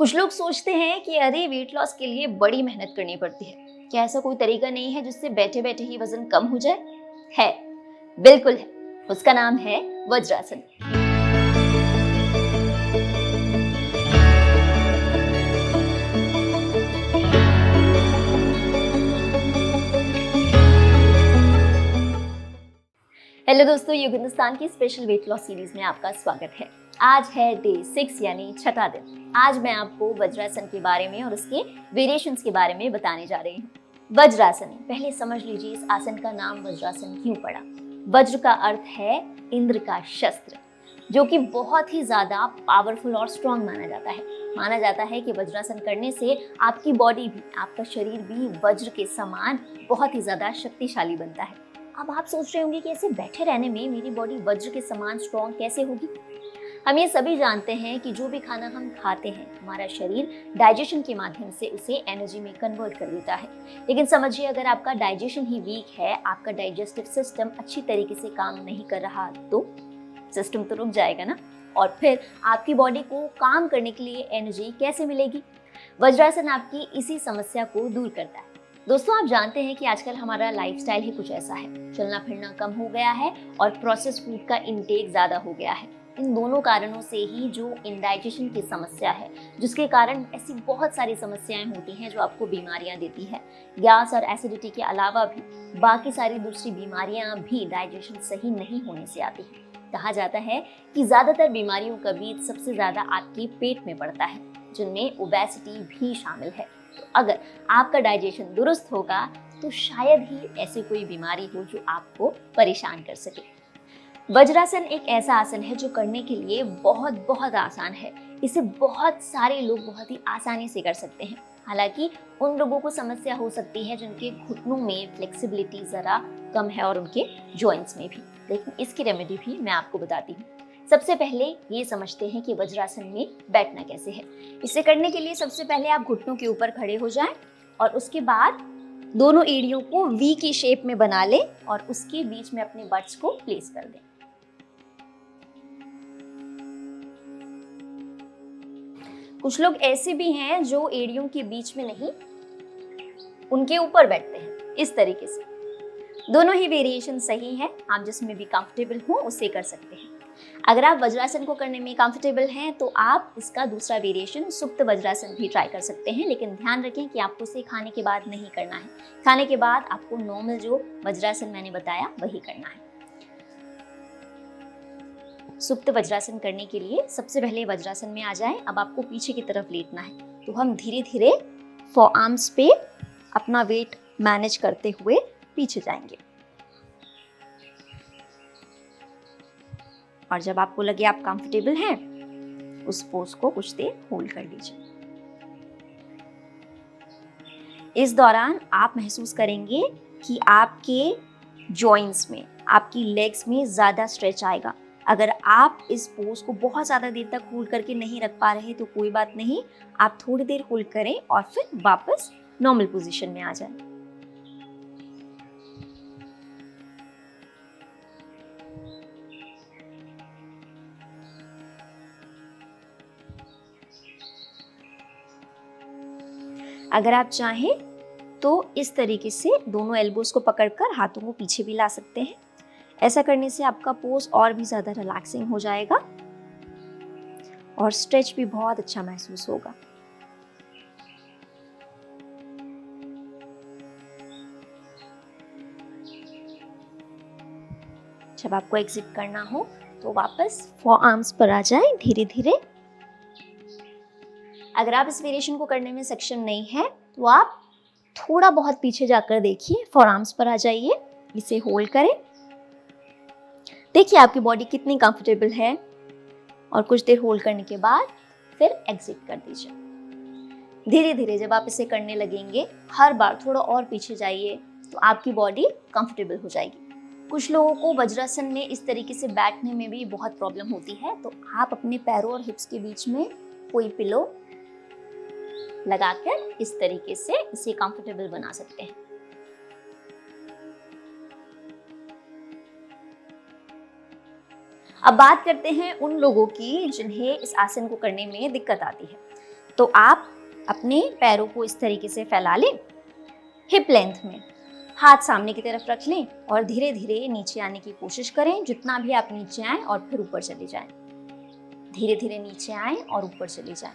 कुछ लोग सोचते हैं कि अरे वेट लॉस के लिए बड़ी मेहनत करनी पड़ती है। क्या ऐसा कोई तरीका नहीं है जिससे बैठे बैठे ही वजन कम हो जाए? है, बिल्कुल है। उसका नाम है वज्रासन। हेलो दोस्तों, युग हिंदुस्तान की स्पेशल वेट लॉस सीरीज में आपका स्वागत है। आज है डे 6 यानी छठा दिन। आज मैं आपको वज्रासन के बारे में और उसके वेरिएशंस के बारे में बताने जा रही हूँ। वज्रासन, पहले समझ लीजिए इस आसन का नाम वज्रासन क्यों पड़ा। वज्र का अर्थ है इंद्र का शस्त्र, जो कि बहुत ही ज्यादा पावरफुल और स्ट्रॉन्ग माना जाता है। माना जाता है कि वज्रासन करने से आपकी बॉडी भी, आपका शरीर भी वज्र के समान बहुत ही ज्यादा शक्तिशाली बनता है। अब आप सोच रहे होंगे कि ऐसे बैठे रहने में मेरी बॉडी वज्र के समान स्ट्रॉन्ग कैसे होगी। हम ये सभी जानते हैं कि जो भी खाना हम खाते हैं, हमारा शरीर डाइजेशन के माध्यम से उसे एनर्जी में कन्वर्ट कर देता है। लेकिन समझिए, अगर आपका डाइजेशन ही वीक है, आपका डाइजेस्टिव सिस्टम अच्छी तरीके से काम नहीं कर रहा, तो सिस्टम तो रुक जाएगा ना। और फिर आपकी बॉडी को काम करने के लिए एनर्जी कैसे मिलेगी? वज्रासन आपकी इसी समस्या को दूर करता है। दोस्तों, आप जानते हैं कि आजकल हमारा लाइफस्टाइल ही कुछ ऐसा है। चलना फिरना कम हो गया है और प्रोसेस फूड का इंटेक ज्यादा हो गया है। इन दोनों कारणों से ही जो इंडाइजेशन की समस्या है, जिसके कारण ऐसी बहुत सारी समस्याएं होती हैं जो आपको बीमारियां देती है। गैस और एसिडिटी के अलावा भी बाकी सारी दूसरी बीमारियां भी डाइजेशन सही नहीं होने से आती हैं। कहा जाता है कि ज्यादातर बीमारियों का बीज सबसे ज्यादा आपके पेट में पड़ता है, जिनमें ओबेसिटी भी शामिल है। तो अगर आपका डाइजेशन दुरुस्त होगा तो शायद ही ऐसी कोई बीमारी हो जो आपको परेशान कर सके। वज्रासन एक ऐसा आसन है जो करने के लिए बहुत बहुत आसान है। इसे बहुत सारे लोग बहुत ही आसानी से कर सकते हैं। हालांकि उन लोगों को समस्या हो सकती है जिनके घुटनों में फ्लेक्सिबिलिटी जरा कम है और उनके जॉइंट्स में भी। लेकिन इसकी रेमेडी भी मैं आपको बताती हूँ। सबसे पहले ये समझते हैं कि वज्रासन में बैठना कैसे है। इसे करने के लिए सबसे पहले आप घुटनों के ऊपर खड़े हो जाएं और उसके बाद दोनों एड़ियों को वी की शेप में बना लें और उसके बीच में अपने बट्स को प्लेस कर दें। कुछ लोग ऐसे भी हैं जो एड़ियों के बीच में नहीं, उनके ऊपर बैठते हैं, इस तरीके से। दोनों ही वेरिएशन सही है। आप जिसमें भी कंफर्टेबल हो उसे कर सकते हैं। अगर आप वज्रासन को करने में कंफर्टेबल हैं तो आप इसका दूसरा वेरिएशन सुप्त वज्रासन भी ट्राई कर सकते हैं। लेकिन ध्यान रखें कि आपको इसे खाने के बाद नहीं करना है। खाने के बाद आपको नॉर्मल जो वज्रासन मैंने बताया वही करना है। सुप्त वज्रासन करने के लिए सबसे पहले वज्रासन में आ जाएं। अब आपको पीछे की तरफ लेटना है। तो हम धीरे धीरे फॉर आर्म्स पे अपना वेट मैनेज करते हुए पीछे जाएंगे। और जब आपको लगे आप कंफर्टेबल हैं, उस पोज को कुछ देर होल्ड कर लीजिए। इस दौरान आप महसूस करेंगे कि आपके जॉइंट्स में, आपकी लेग्स में ज्यादा स्ट्रेच आएगा। अगर आप इस पोज को बहुत ज्यादा देर तक होल्ड करके नहीं रख पा रहे तो कोई बात नहीं, आप थोड़ी देर होल्ड करें और फिर वापस नॉर्मल पोजीशन में आ जाएं। अगर आप चाहें तो इस तरीके से दोनों एल्बोज को पकड़कर हाथों को पीछे भी ला सकते हैं। ऐसा करने से आपका पोज और भी ज्यादा रिलैक्सिंग हो जाएगा और स्ट्रेच भी बहुत अच्छा महसूस होगा। जब आपको एग्जिट करना हो तो वापस फॉर आर्म्स पर आ जाएं धीरे धीरे। अगर आप इस वेरिएशन को करने में सक्षम नहीं है तो आप थोड़ा बहुत पीछे जाकर देखिए, फॉर आर्म्स पर आ जाइए, इसे होल्ड करें। देखिए आपकी बॉडी कितनी कंफर्टेबल है और कुछ देर होल्ड करने के बाद फिर एग्जिट कर दीजिए। धीरे धीरे जब आप इसे करने लगेंगे, हर बार थोड़ा और पीछे जाइए तो आपकी बॉडी कंफर्टेबल हो जाएगी। कुछ लोगों को वज्रासन में इस तरीके से बैठने में भी बहुत प्रॉब्लम होती है, तो आप अपने पैरों और हिप्स के बीच में कोई पिलो लगाकर इस तरीके से इसे कंफर्टेबल बना सकते हैं। अब बात करते हैं उन लोगों की जिन्हें इस आसन को करने में दिक्कत आती है। तो आप अपने पैरों को इस तरीके से फैला लें, हिप लेंथ में, हाथ सामने की तरफ रख लें और धीरे धीरे नीचे आने की कोशिश करें। जितना भी आप नीचे आएं और फिर ऊपर चले जाएं, धीरे धीरे नीचे आएं और ऊपर चले जाएं।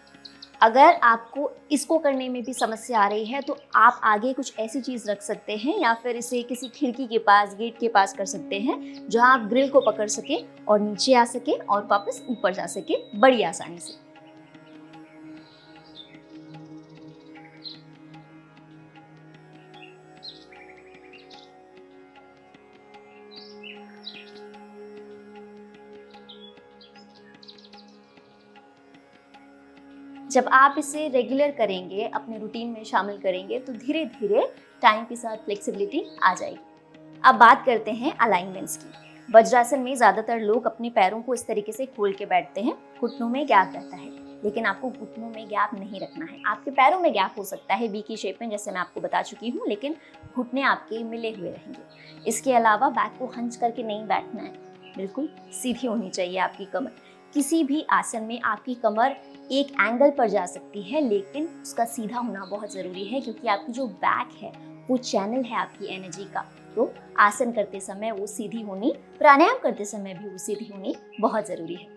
अगर आपको इसको करने में भी समस्या आ रही है तो आप आगे कुछ ऐसी चीज़ रख सकते हैं या फिर इसे किसी खिड़की के पास, गेट के पास कर सकते हैं जहां आप ग्रिल को पकड़ सके और नीचे आ सके और वापस ऊपर जा सके बड़ी आसानी से। जब आप इसे रेगुलर करेंगे, अपने रूटीन में शामिल करेंगे, तो धीरे धीरे टाइम के साथ फ्लेक्सिबिलिटी आ जाएगी। अब बात करते हैं अलाइनमेंट्स की। वज्रासन में ज़्यादातर लोग अपने पैरों को इस तरीके से खोल के बैठते हैं, घुटनों में गैप रहता है, लेकिन आपको घुटनों में गैप नहीं रखना है। आपके पैरों में गैप हो सकता है वी की शेप में, जैसे मैं आपको बता चुकी हूँ, लेकिन घुटने आपके मिले हुए रहेंगे। इसके अलावा बैक को हंच करके नहीं बैठना है, बिल्कुल सीधी होनी चाहिए आपकी कमर। किसी भी आसन में आपकी कमर एक एंगल पर जा सकती है, लेकिन उसका सीधा होना बहुत ज़रूरी है, क्योंकि आपकी जो बैक है वो चैनल है आपकी एनर्जी का। तो आसन करते समय वो सीधी होनी, प्राणायाम करते समय भी वो सीधी होनी बहुत ज़रूरी है।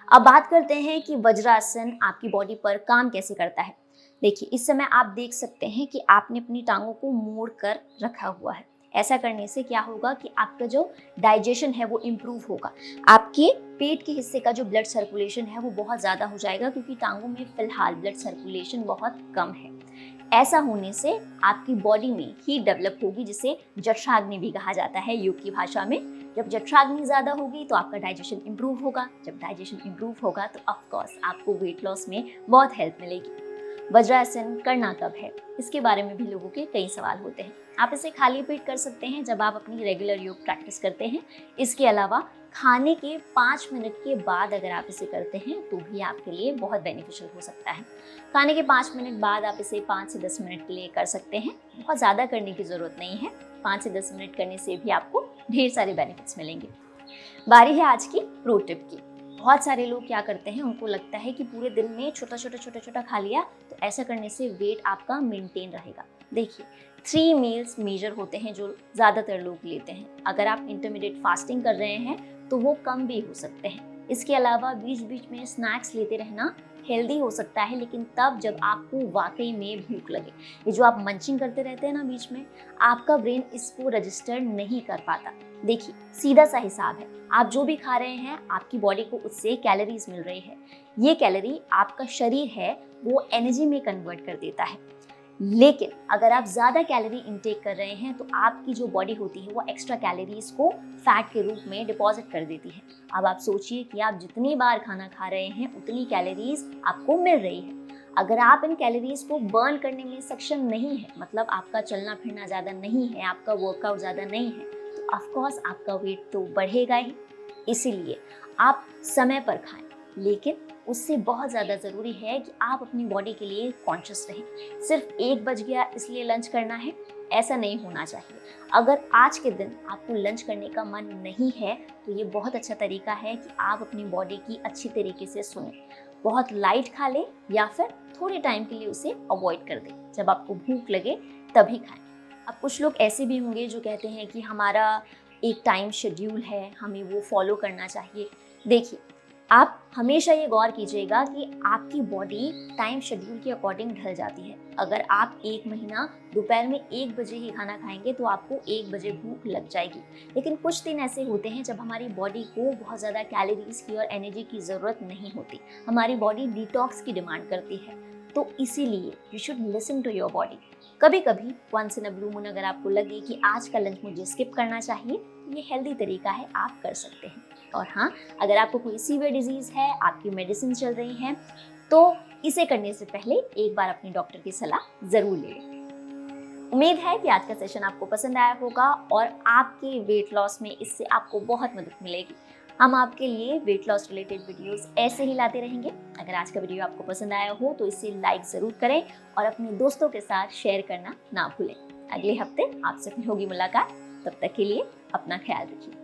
अब बात करते हैं कि वज्रासन आपकी बॉडी पर काम कैसे करता है। देखिए, इस समय आप देख सकते हैं कि आपने अपनी टांगों को मोड़ कर रखा हुआ है। ऐसा करने से क्या होगा कि आपका जो डाइजेशन है वो इम्प्रूव होगा। आपके पेट के हिस्से का जो ब्लड सर्कुलेशन है वो बहुत ज़्यादा हो जाएगा, क्योंकि टांगों में फिलहाल ब्लड सर्कुलेशन बहुत कम है। ऐसा होने से आपकी बॉडी में हीट डेवलप होगी, जिसे जठराग्नि भी कहा जाता है योग की भाषा में। जब जठराग्नि ज़्यादा होगी तो आपका डाइजेशन इम्प्रूव होगा। जब डाइजेशन इम्प्रूव होगा तो ऑफकोर्स आपको वेट लॉस में बहुत हेल्प मिलेगी। वज्रासन करना कब है, इसके बारे में भी लोगों के कई सवाल होते हैं। आप इसे खाली पेट कर सकते हैं जब आप अपनी रेगुलर योग प्रैक्टिस करते हैं। इसके अलावा खाने के 5 मिनट के बाद अगर आप इसे करते हैं तो भी आपके लिए बहुत बेनिफिशियल हो सकता है। खाने के 5 मिनट बाद आप इसे 5 से 10 मिनट के लिए कर सकते हैं। बहुत ज़्यादा करने की ज़रूरत नहीं है। 5 से 10 मिनट करने से भी आपको ढेर सारे बेनिफिट्स मिलेंगे। बारी है आज की प्रो टिप की। बहुत सारे लोग क्या करते हैं, उनको लगता है कि पूरे दिन में छोटा छोटा खा लिया तो ऐसा करने से वेट आपका मेंटेन रहेगा। देखिए, 3 मील्स मेजर होते हैं जो ज़्यादातर लोग लेते हैं। अगर आप इंटरमीडिएट फास्टिंग कर रहे हैं तो वो कम भी हो सकते हैं। इसके अलावा बीच बीच में स्नैक्स लेते रहना हेल्दी हो सकता है, लेकिन तब जब आपको वाकई में भूख लगे। ये जो आप मंचिंग करते रहते हैं ना बीच में, आपका ब्रेन इसको रजिस्टर नहीं कर पाता। देखिए, सीधा सा हिसाब है, आप जो भी खा रहे हैं आपकी बॉडी को उससे कैलोरीज मिल रही है। ये कैलोरी आपका शरीर है वो एनर्जी में कन्वर्ट कर देता है। लेकिन अगर आप ज़्यादा कैलोरी इनटेक कर रहे हैं तो आपकी जो बॉडी होती है वो एक्स्ट्रा कैलोरीज को फैट के रूप में डिपॉजिट कर देती है। अब आप सोचिए कि आप जितनी बार खाना खा रहे हैं उतनी कैलोरीज आपको मिल रही है। अगर आप इन कैलोरीज को बर्न करने में सक्षम नहीं है, मतलब आपका चलना फिरना ज़्यादा नहीं है, आपका वर्कआउट ज़्यादा नहीं है, तो ऑफकोर्स आपका वेट तो बढ़ेगा ही। इसीलिए आप समय पर खाएं, लेकिन उससे बहुत ज़्यादा ज़रूरी है कि आप अपनी बॉडी के लिए कॉन्शियस रहें। सिर्फ 1 बज गया इसलिए लंच करना है, ऐसा नहीं होना चाहिए। अगर आज के दिन आपको लंच करने का मन नहीं है तो ये बहुत अच्छा तरीका है कि आप अपनी बॉडी की अच्छी तरीके से सुनें। बहुत लाइट खा लें या फिर थोड़े टाइम के लिए उसे अवॉइड कर दें। जब आपको भूख लगे तभी खाएं। अब कुछ लोग ऐसे भी होंगे जो कहते हैं कि हमारा एक टाइम शेड्यूल है, हमें वो फॉलो करना चाहिए। देखिए, आप हमेशा ये गौर कीजिएगा कि आपकी बॉडी टाइम शेड्यूल के अकॉर्डिंग ढल जाती है। अगर आप 1 महीना दोपहर में 1 बजे ही खाना खाएंगे तो आपको 1 बजे भूख लग जाएगी। लेकिन कुछ दिन ऐसे होते हैं जब हमारी बॉडी को बहुत ज़्यादा कैलोरीज की और एनर्जी की ज़रूरत नहीं होती। हमारी बॉडी डिटॉक्स की डिमांड करती है। तो इसीलिए you should listen to your body. कभी कभी once in a blue moon अगर आपको लगे कि आज का लंच मुझे स्किप करना चाहिए, ये हेल्दी तरीका है, आप कर सकते हैं। और हाँ, अगर आपको कोई सीवियर डिजीज़ है, आपकी मेडिसिन चल रही हैं, तो इसे करने से पहले एक बार अपने डॉक्टर की सलाह ज़रूर ले लें। उम्मीद है कि आज का सेशन आपको पसंद आया होगा और आपके वेट लॉस में इससे आपको बहुत मदद मिलेगी। हम आपके लिए वेट लॉस रिलेटेड वीडियोस ऐसे ही लाते रहेंगे। अगर आज का वीडियो आपको पसंद आया हो तो इसे लाइक ज़रूर करें और अपने दोस्तों के साथ शेयर करना ना भूलें। अगले हफ्ते आपसे फिर होगी मुलाकात। तब तक के लिए अपना ख्याल रखिए।